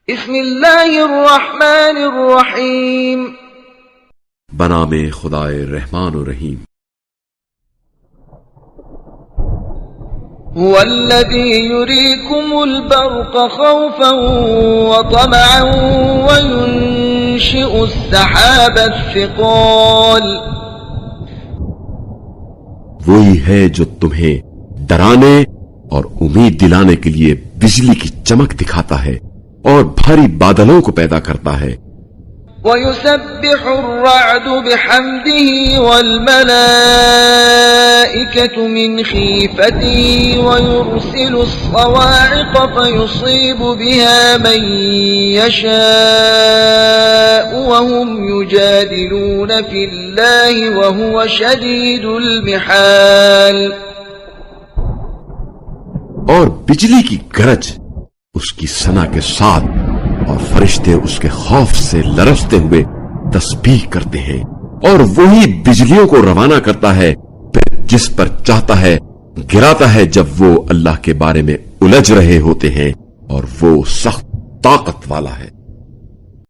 بسم اللہ الرحمن الرحیم بنام خدائے رحمان و رحیم۔ هو الذی یریکم البرق خوفا وطمعا وینشئ السحاب الثقال، وہی ہے جو تمہیں ڈرانے اور امید دلانے کے لیے بجلی کی چمک دکھاتا ہے اور بھاری بادلوں کو پیدا کرتا ہے۔ وَيُسَبِّحُ الرَّعْدُ بِحَمْدِهِ وَالْمَلَائِكَةُ مِنْ خِيفَتِهِ وَيُرْسِلُ الصَّوَاعِقَ فَيُصِيبُ بِهَا مَن يَشَاءُ وَهُمْ يُجَادِلُونَ فِي اللَّهِ وَهُوَ شَدِيدُ الْمِحَالِ۔ اور بجلی کی گرج اس کی ثنا کے ساتھ، اور فرشتے اس کے خوف سے لرزتے ہوئے تسبیح کرتے ہیں، اور وہی بجلیوں کو روانہ کرتا ہے، پھر جس پر چاہتا ہے گراتا ہے جب وہ اللہ کے بارے میں الجھ رہے ہوتے ہیں، اور وہ سخت طاقت والا ہے۔